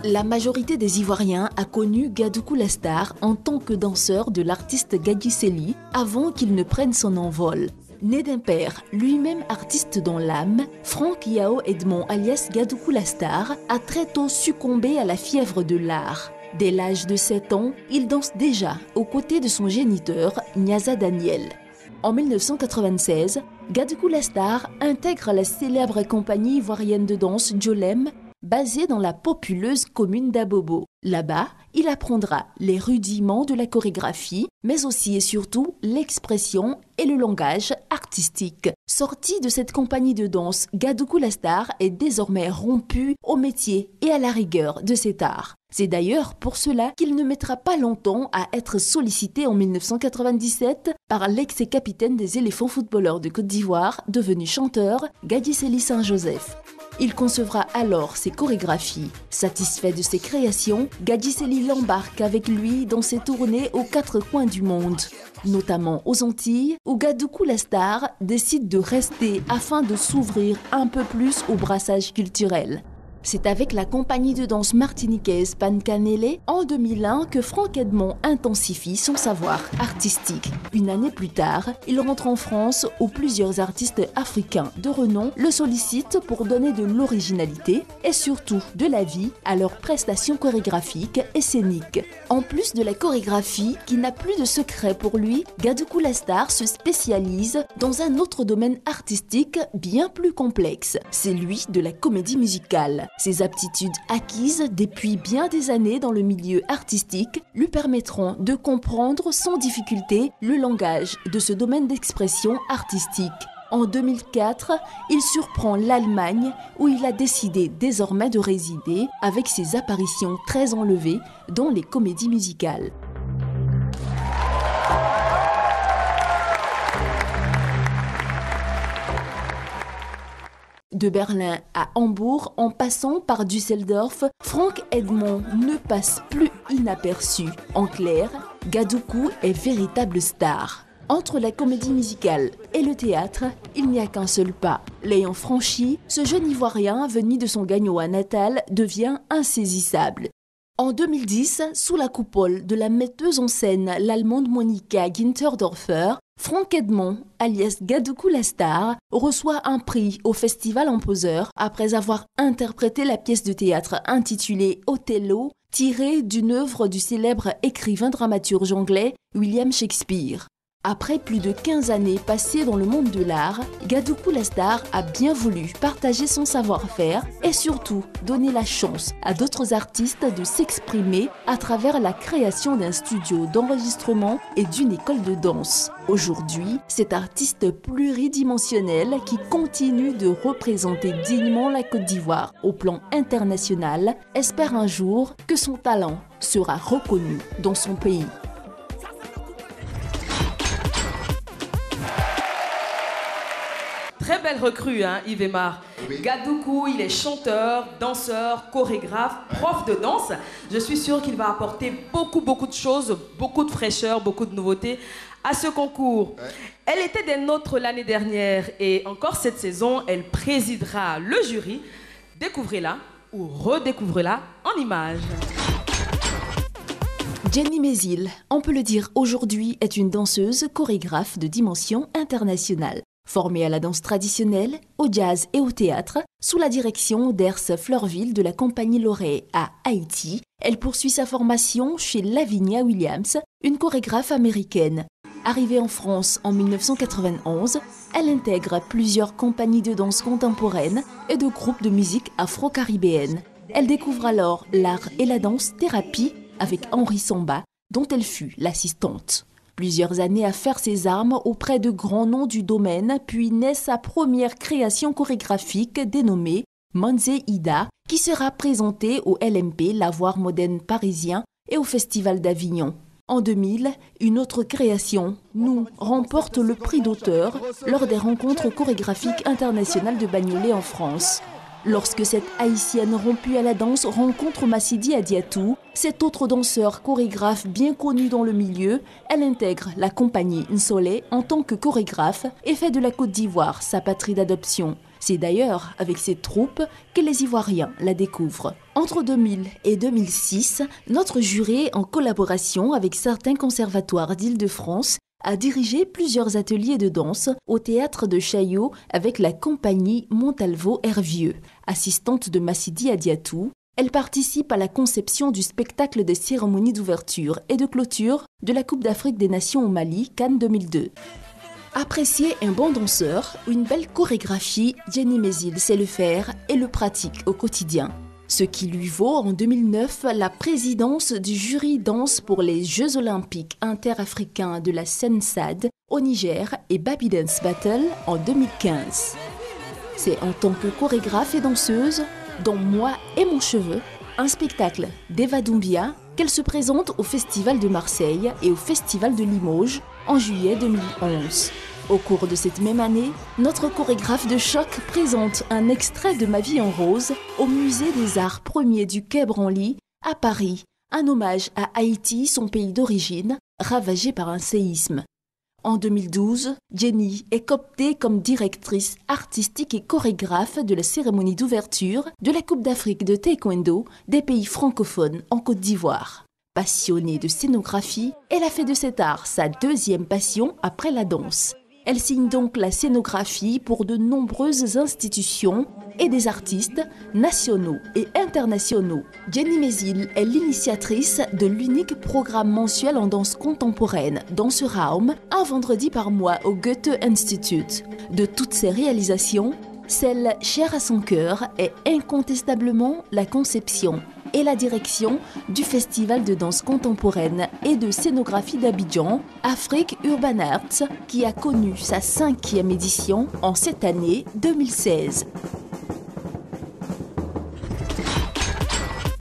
La majorité des Ivoiriens a connu Gadoukou Lastar en tant que danseur de l'artiste Gadji Sely avant qu'il ne prenne son envol. Né d'un père, lui-même artiste dans l'âme, Franck Yao Edmond alias Gadoukou Lastar a très tôt succombé à la fièvre de l'art. Dès l'âge de 7 ans, il danse déjà aux côtés de son géniteur, Niaza Daniel. En 1996, Gadoukou Lastar intègre la célèbre compagnie ivoirienne de danse Jolem, basée dans la populeuse commune d'Abobo. Là-bas, il apprendra les rudiments de la chorégraphie, mais aussi et surtout l'expression et le langage artistique. Sorti de cette compagnie de danse, Gadoukou Lastar est désormais rompu au métier et à la rigueur de cet art. C'est d'ailleurs pour cela qu'il ne mettra pas longtemps à être sollicité en 1997 par l'ex-capitaine des éléphants footballeurs de Côte d'Ivoire, devenu chanteur, Gadji Sely Saint-Joseph. Il concevra alors ses chorégraphies. Satisfait de ses créations, Gadji Sely l'embarque avec lui dans ses tournées aux 4 coins du monde, notamment aux Antilles, où Gadoukou Lastar décide de rester afin de s'ouvrir un peu plus au brassage culturel. C'est avec la compagnie de danse martiniquaise Pancanele en 2001 que Franck Edmond intensifie son savoir artistique. Une année plus tard, il rentre en France où plusieurs artistes africains de renom le sollicitent pour donner de l'originalité et surtout de la vie à leurs prestations chorégraphiques et scéniques. En plus de la chorégraphie qui n'a plus de secret pour lui, Gadoukou Lastar se spécialise dans un autre domaine artistique bien plus complexe, celui de la comédie musicale. Ses aptitudes acquises depuis bien des années dans le milieu artistique lui permettront de comprendre sans difficulté le langage de ce domaine d'expression artistique. En 2004, il surprend l'Allemagne où il a décidé désormais de résider avec ses apparitions très enlevées dans les comédies musicales. De Berlin à Hambourg, en passant par Düsseldorf, Franck Edmond ne passe plus inaperçu. En clair, Gadoukou est véritable star. Entre la comédie musicale et le théâtre, il n'y a qu'un seul pas. L'ayant franchi, ce jeune Ivoirien venu de son gagnoa natal devient insaisissable. En 2010, sous la coupole de la metteuse en scène l'allemande Monika Ginterdorfer, Franck Edmond, alias Gadoukou Lastar, reçoit un prix au Festival en Poseur après avoir interprété la pièce de théâtre intitulée Othello, tirée d'une œuvre du célèbre écrivain dramaturge anglais William Shakespeare. Après plus de 15 années passées dans le monde de l'art, Gadoukou Lastar a bien voulu partager son savoir-faire et surtout donner la chance à d'autres artistes de s'exprimer à travers la création d'un studio d'enregistrement et d'une école de danse. Aujourd'hui, cet artiste pluridimensionnel qui continue de représenter dignement la Côte d'Ivoire au plan international espère un jour que son talent sera reconnu dans son pays. Très belle recrue, hein, Yves Aymar. Oui. Gadoukou, il est chanteur, danseur, chorégraphe, prof de danse. Je suis sûre qu'il va apporter beaucoup de choses, beaucoup de fraîcheur, beaucoup de nouveautés à ce concours. Ouais. Elle était des nôtres l'année dernière et encore cette saison, elle présidera le jury. Découvrez-la ou redécouvrez-la en images. Jenny Mézil, on peut le dire aujourd'hui, est une danseuse chorégraphe de dimension internationale. Formée à la danse traditionnelle, au jazz et au théâtre, sous la direction d'Ers Fleurville de la compagnie Laurée à Haïti, elle poursuit sa formation chez Lavinia Williams, une chorégraphe américaine. Arrivée en France en 1991, elle intègre plusieurs compagnies de danse contemporaine et de groupes de musique afro-caribéenne. Elle découvre alors l'art et la danse thérapie avec Henri Samba, dont elle fut l'assistante. Plusieurs années à faire ses armes auprès de grands noms du domaine, puis naît sa première création chorégraphique dénommée Manze Ida, qui sera présentée au LMP, Lavoir Moderne Parisien, et au Festival d'Avignon. En 2000, une autre création, Nous, remporte le prix d'auteur lors des rencontres chorégraphiques internationales de Bagnolet en France. Lorsque cette haïtienne rompue à la danse rencontre Massidi Adiatou, cet autre danseur chorégraphe bien connu dans le milieu, elle intègre la compagnie Nsolé en tant que chorégraphe et fait de la Côte d'Ivoire sa patrie d'adoption. C'est d'ailleurs avec cette troupe que les Ivoiriens la découvrent. Entre 2000 et 2006, notre jury, en collaboration avec certains conservatoires d'Île-de-France, a dirigé plusieurs ateliers de danse au théâtre de Chaillot avec la compagnie Montalvo-Hervieux. Assistante de Massidi Adiatou, elle participe à la conception du spectacle des cérémonies d'ouverture et de clôture de la Coupe d'Afrique des Nations au Mali, Cannes 2002. Apprécier un bon danseur, une belle chorégraphie, Jenny Mézil sait le faire et le pratique au quotidien. Ce qui lui vaut en 2009 la présidence du jury danse pour les Jeux olympiques interafricains de la SENSAD au Niger et Baby Dance Battle en 2015. C'est en tant que chorégraphe et danseuse, dans Moi et mon cheveu, un spectacle d'Eva Doumbia, qu'elle se présente au Festival de Marseille et au Festival de Limoges en juillet 2011. Au cours de cette même année, notre chorégraphe de choc présente un extrait de Ma vie en rose au Musée des Arts Premiers du Quai Branly à Paris, un hommage à Haïti, son pays d'origine, ravagé par un séisme. En 2012, Jenny est cooptée comme directrice artistique et chorégraphe de la cérémonie d'ouverture de la Coupe d'Afrique de taekwondo des pays francophones en Côte d'Ivoire. Passionnée de scénographie, elle a fait de cet art sa deuxième passion après la danse. Elle signe donc la scénographie pour de nombreuses institutions et des artistes nationaux et internationaux. Jenny Mézil est l'initiatrice de l'unique programme mensuel en danse contemporaine Danseraum, un vendredi par mois au Goethe Institut. De toutes ses réalisations, celle chère à son cœur est incontestablement la conception et la direction du Festival de danse contemporaine et de scénographie d'Abidjan, Afrique Urban Arts, qui a connu sa 5e édition en cette année 2016.